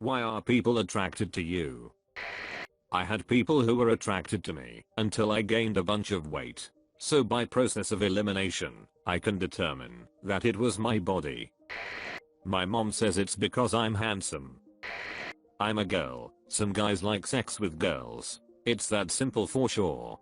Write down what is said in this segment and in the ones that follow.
Why are people attracted to you? I had people who were attracted to me until I gained a bunch of weight. So by process of elimination, I can determine that it was my body. My mom says it's because I'm handsome. I'm a girl. Some guys like sex with girls. It's that simple for sure.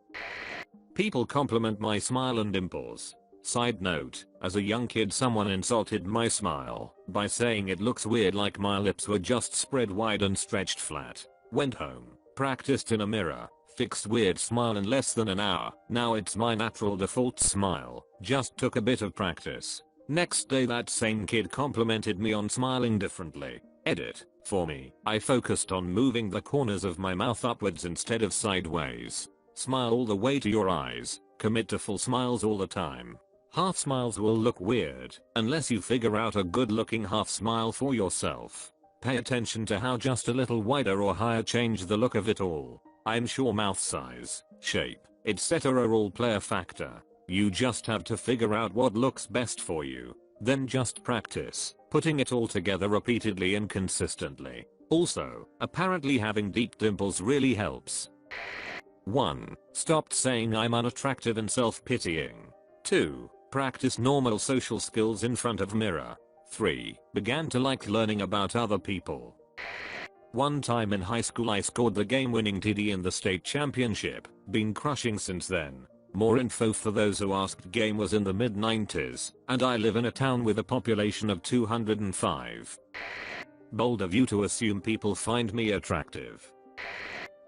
People compliment my smile and dimples. Side note, as a young kid someone insulted my smile by saying it looks weird like my lips were just spread wide and stretched flat. Went home, practiced in a mirror, fixed weird smile in less than an hour. Now it's my natural default smile, just took a bit of practice. Next day that same kid complimented me on smiling differently. Edit. For me, I focused on moving the corners of my mouth upwards instead of sideways. Smile all the way to your eyes. Commit to full smiles all the time. Half smiles will look weird unless you figure out a good looking half smile for yourself. Pay attention to how just a little wider or higher change the look of it all. I'm sure mouth size, shape, etc. all play a factor. You just have to figure out what looks best for you. Then just practice putting it all together repeatedly and consistently. Also, apparently having deep dimples really helps. 1. Stopped saying I'm unattractive and self-pitying. 2. Practice normal social skills in front of mirror. 3. Began to like learning about other people. One time in high school I scored the game-winning TD in the state championship. Been crushing since then. More info for those who asked. Game was in the mid-90s, and I live in a town with a population of 205. Bold of you to assume people find me attractive.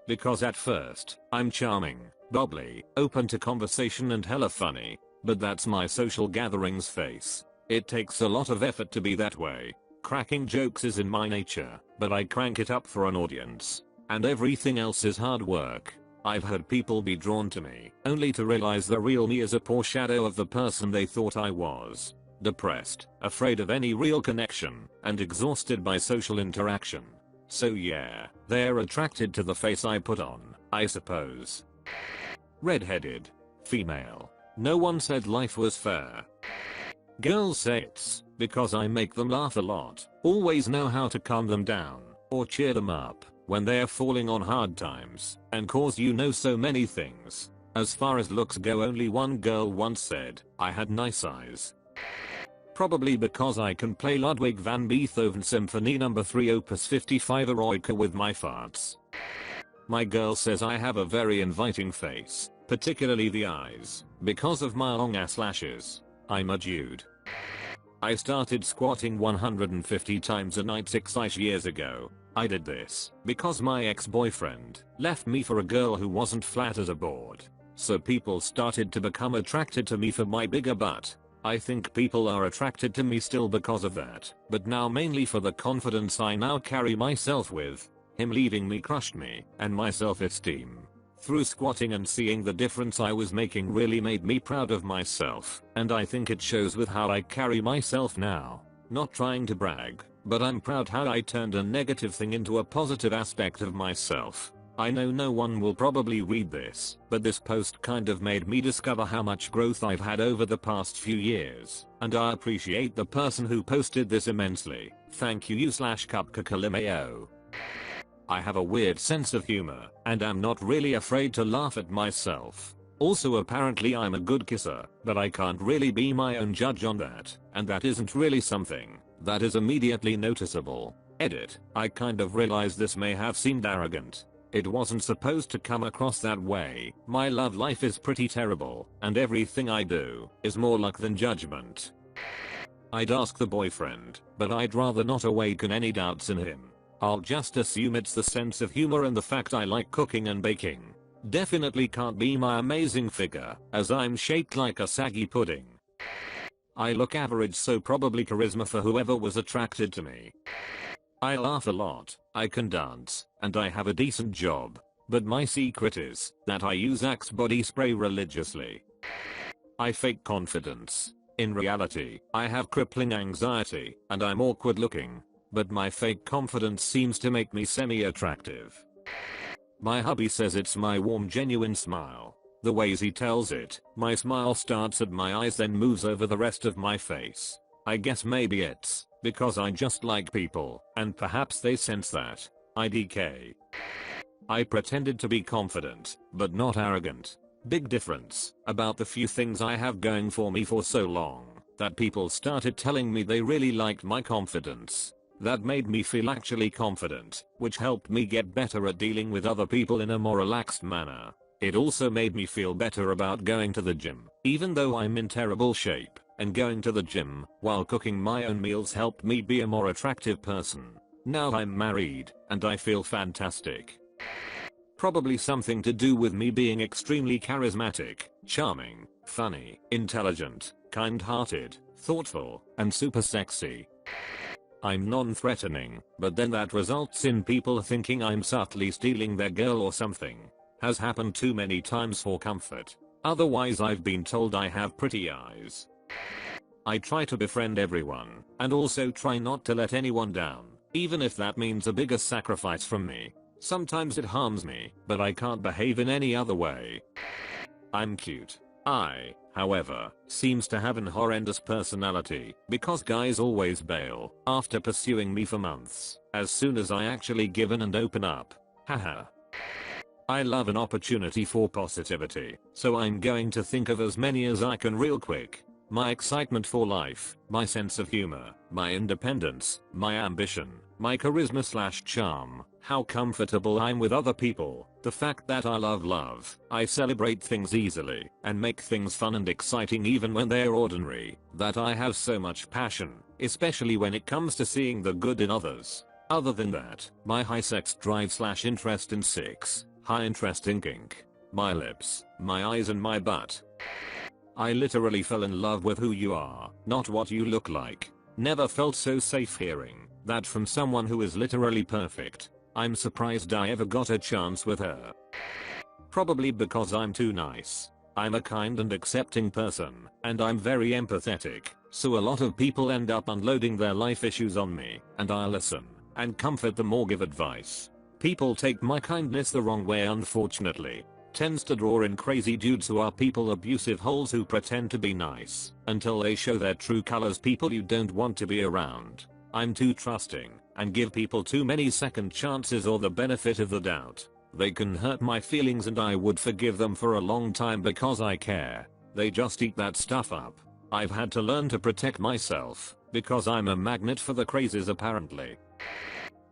Because at first, I'm charming, bubbly, open to conversation and hella funny. But that's my social gatherings face. It takes a lot of effort to be that way. Cracking jokes is in my nature, but I crank it up for an audience. And everything else is hard work. I've heard people be drawn to me, only to realize the real me is a poor shadow of the person they thought I was. Depressed, afraid of any real connection, and exhausted by social interaction. So yeah, they're attracted to the face I put on, I suppose. Redheaded. Female. No one said life was fair. Girls say it's because I make them laugh a lot, always know how to calm them down, or cheer them up when they're falling on hard times, and cause so many things. As far as looks go, only one girl once said I had nice eyes. Probably because I can play Ludwig van Beethoven Symphony No. 3 Opus 55 Eroica with my farts. My girl says I have a very inviting face, particularly the eyes, because of my long ass lashes. I'm a dude. I started squatting 150 times a night 6 years ago. I did this because my ex-boyfriend left me for a girl who wasn't flat as a board. So people started to become attracted to me for my bigger butt. I think people are attracted to me still because of that, but now mainly for the confidence I now carry myself with. Him leaving me crushed me and my self-esteem. Through squatting and seeing the difference I was making really made me proud of myself, and I think it shows with how I carry myself now. Not trying to brag, but I'm proud how I turned a negative thing into a positive aspect of myself. I know no one will probably read this, but this post kind of made me discover how much growth I've had over the past few years, and I appreciate the person who posted this immensely. Thank you/Cupcakalimeo. I have a weird sense of humor, and am not really afraid to laugh at myself. Also apparently I'm a good kisser, but I can't really be my own judge on that, and that isn't really something that is immediately noticeable. Edit. I kind of realize this may have seemed arrogant. It wasn't supposed to come across that way. My love life is pretty terrible, and everything I do is more luck than judgment. I'd ask the boyfriend, but I'd rather not awaken any doubts in him. I'll just assume it's the sense of humor and the fact I like cooking and baking. Definitely can't be my amazing figure, as I'm shaped like a saggy pudding. I look average, so probably charisma for whoever was attracted to me. I laugh a lot, I can dance, and I have a decent job. But my secret is that I use Axe body spray religiously. I fake confidence. In reality, I have crippling anxiety, and I'm awkward looking. But my fake confidence seems to make me semi-attractive. My hubby says it's my warm, genuine smile. The ways he tells it, my smile starts at my eyes then moves over the rest of my face. I guess maybe it's because I just like people, and perhaps they sense that. IDK. I pretended to be confident, but not arrogant. Big difference about the few things I have going for me for so long, that people started telling me they really liked my confidence. That made me feel actually confident, which helped me get better at dealing with other people in a more relaxed manner. It also made me feel better about going to the gym, even though I'm in terrible shape, and going to the gym while cooking my own meals helped me be a more attractive person. Now I'm married, and I feel fantastic. Probably something to do with me being extremely charismatic, charming, funny, intelligent, kind-hearted, thoughtful, and super sexy. I'm non-threatening, but then that results in people thinking I'm subtly stealing their girl or something. Has happened too many times for comfort. Otherwise I've been told I have pretty eyes. I try to befriend everyone, and also try not to let anyone down, even if that means a bigger sacrifice from me. Sometimes it harms me, but I can't behave in any other way. I'm cute. I, however, seems to have an horrendous personality because guys always bail after pursuing me for months as soon as I actually give in and open up. Haha. I love an opportunity for positivity, so I'm going to think of as many as I can real quick. My excitement for life, my sense of humor, my independence, my ambition, my charisma/charm, how comfortable I'm with other people, the fact that I love love, I celebrate things easily, and make things fun and exciting even when they're ordinary, that I have so much passion, especially when it comes to seeing the good in others. Other than that, my high sex drive/interest in sex, high interest in kink, my lips, my eyes and my butt. I literally fell in love with who you are, not what you look like. Never felt so safe hearing that from someone who is literally perfect. I'm surprised I ever got a chance with her. Probably because I'm too nice. I'm a kind and accepting person, and I'm very empathetic, so a lot of people end up unloading their life issues on me, and I listen, and comfort them or give advice. People take my kindness the wrong way unfortunately. Tends to draw in crazy dudes who are people abusive holes who pretend to be nice until they show their true colors, people you don't want to be around. I'm too trusting and give people too many second chances or the benefit of the doubt. They can hurt my feelings and I would forgive them for a long time because I care. They just eat that stuff up. I've had to learn to protect myself because I'm a magnet for the crazies apparently.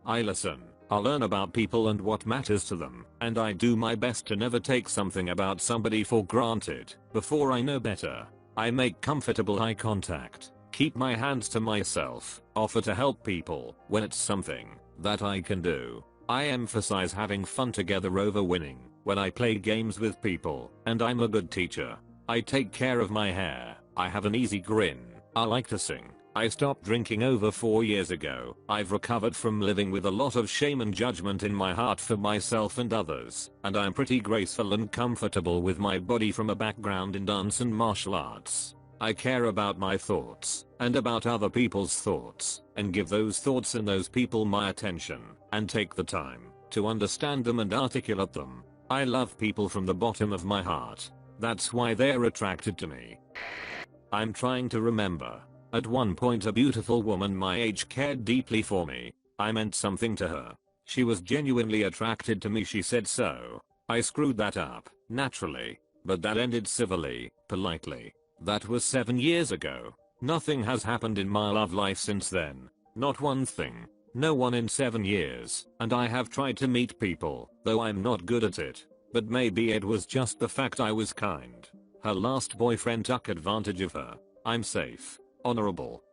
I listen. I learn about people and what matters to them, and I do my best to never take something about somebody for granted before I know better. I make comfortable eye contact, keep my hands to myself, offer to help people when it's something that I can do. I emphasize having fun together over winning when I play games with people, and I'm a good teacher. I take care of my hair, I have an easy grin, I like to sing. I stopped drinking over 4 years ago. I've recovered from living with a lot of shame and judgment in my heart for myself and others, and I'm pretty graceful and comfortable with my body from a background in dance and martial arts. I care about my thoughts, and about other people's thoughts, and give those thoughts and those people my attention, and take the time to understand them and articulate them. I love people from the bottom of my heart. That's why they're attracted to me. I'm trying to remember. At one point a beautiful woman my age cared deeply for me. I meant something to her. She was genuinely attracted to me, she said so. I screwed that up, naturally. But that ended civilly, politely. That was 7 years ago. Nothing has happened in my love life since then. Not one thing. No one in 7 years. And I have tried to meet people, though I'm not good at it. But maybe it was just the fact I was kind. Her last boyfriend took advantage of her. I'm safe. Honorable.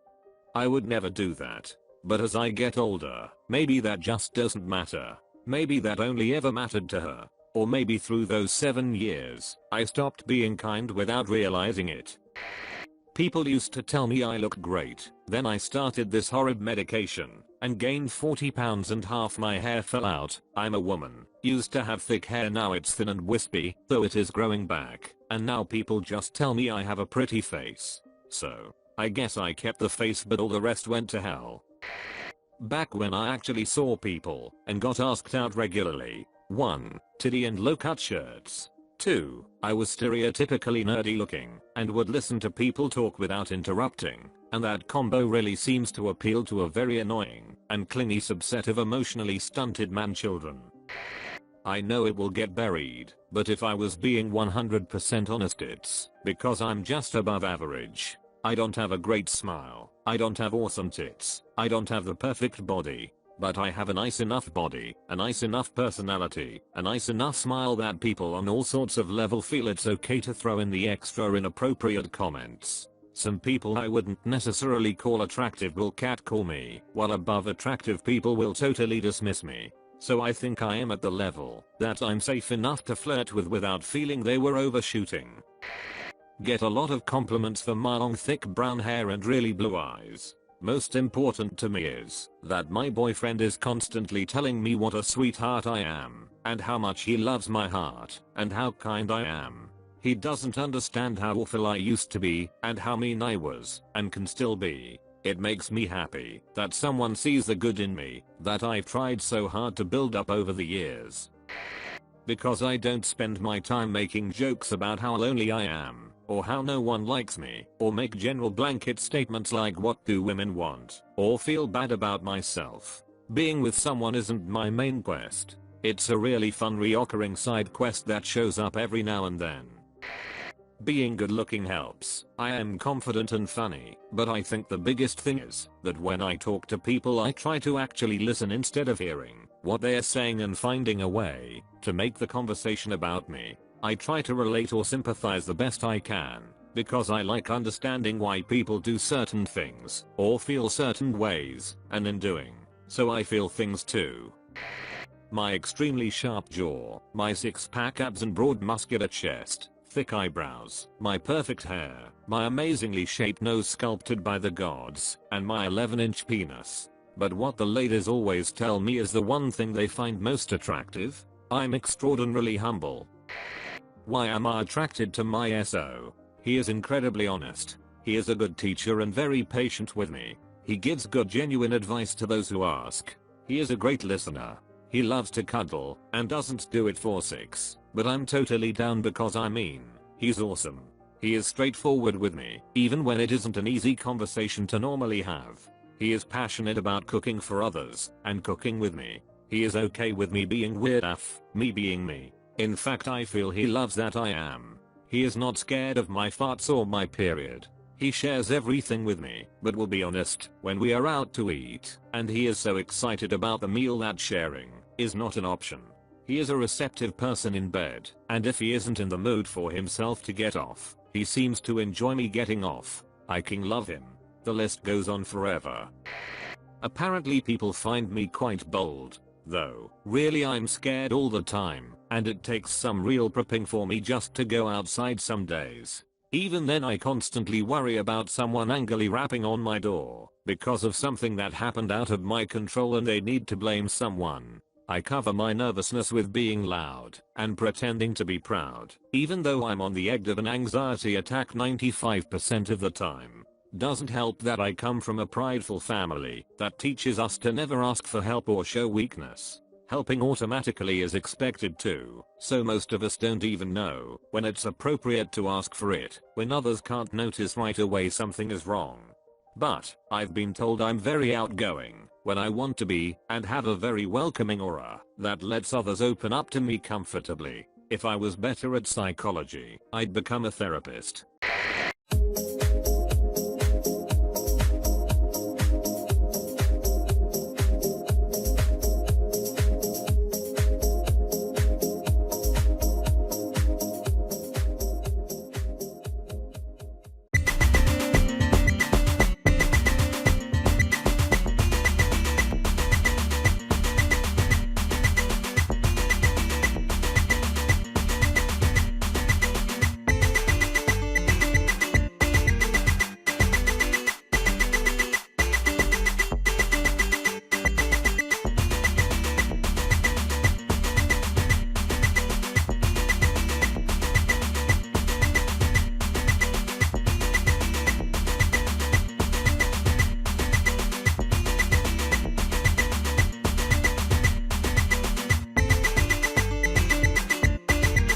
I would never do that. But as I get older, maybe that just doesn't matter. Maybe that only ever mattered to her. Or maybe through those 7 years, I stopped being kind without realizing it. People used to tell me I look great. Then I started this horrid medication and gained 40 pounds and half my hair fell out. I'm a woman. Used to have thick hair, now it's thin and wispy, though it is growing back. And now people just tell me I have a pretty face. So, I guess I kept the face but all the rest went to hell. Back when I actually saw people and got asked out regularly. 1. Titty and low cut shirts. 2. I was stereotypically nerdy looking and would listen to people talk without interrupting, and that combo really seems to appeal to a very annoying and clingy subset of emotionally stunted man-children. I know it will get buried, but if I was being 100% honest, it's because I'm just above average. I don't have a great smile, I don't have awesome tits, I don't have the perfect body, but I have a nice enough body, a nice enough personality, a nice enough smile that people on all sorts of level feel it's okay to throw in the extra inappropriate comments. Some people I wouldn't necessarily call attractive will catcall me, while above attractive people will totally dismiss me. So I think I am at the level that I'm safe enough to flirt with without feeling they were overshooting. Get a lot of compliments for my long thick brown hair and really blue eyes. Most important to me is that my boyfriend is constantly telling me what a sweetheart I am, and how much he loves my heart, and how kind I am. He doesn't understand how awful I used to be, and how mean I was, and can still be. It makes me happy that someone sees the good in me that I've tried so hard to build up over the years. Because I don't spend my time making jokes about how lonely I am, or how no one likes me, or make general blanket statements like what do women want, or feel bad about myself. Being with someone isn't my main quest. It's a really fun reoccurring side quest that shows up every now and then. Being good looking helps. I am confident and funny, but I think the biggest thing is that when I talk to people I try to actually listen instead of hearing what they are saying and finding a way to make the conversation about me. I try to relate or sympathize the best I can, because I like understanding why people do certain things or feel certain ways, and in doing so I feel things too. My extremely sharp jaw, my six-pack abs and broad muscular chest, thick eyebrows, my perfect hair, my amazingly shaped nose sculpted by the gods, and my 11-inch penis. But what the ladies always tell me is the one thing they find most attractive? I'm extraordinarily humble. Why am I attracted to my SO? He is incredibly honest. He is a good teacher and very patient with me. He gives good genuine advice to those who ask. He is a great listener. He loves to cuddle and doesn't do it for sex, but I'm totally down because I mean, he's awesome. He is straightforward with me, even when it isn't an easy conversation to normally have. He is passionate about cooking for others and cooking with me. He is okay with me being weird AF, me being me. In fact, I feel he loves that I am. He is not scared of my farts or my period. He shares everything with me, but will be honest when we are out to eat, and he is so excited about the meal that sharing is not an option. He is a receptive person in bed, and if he isn't in the mood for himself to get off, he seems to enjoy me getting off. I king love him. The list goes on forever. Apparently people find me quite bold, though really I'm scared all the time, and it takes some real prepping for me just to go outside some days. Even then I constantly worry about someone angrily rapping on my door because of something that happened out of my control and they need to blame someone. I cover my nervousness with being loud and pretending to be proud, even though I'm on the edge of an anxiety attack 95% of the time. Doesn't help that I come from a prideful family that teaches us to never ask for help or show weakness. Helping automatically is expected too, so most of us don't even know when it's appropriate to ask for it, when others can't notice right away something is wrong. But I've been told I'm very outgoing when I want to be and have a very welcoming aura that lets others open up to me comfortably. If I was better at psychology, I'd become a therapist.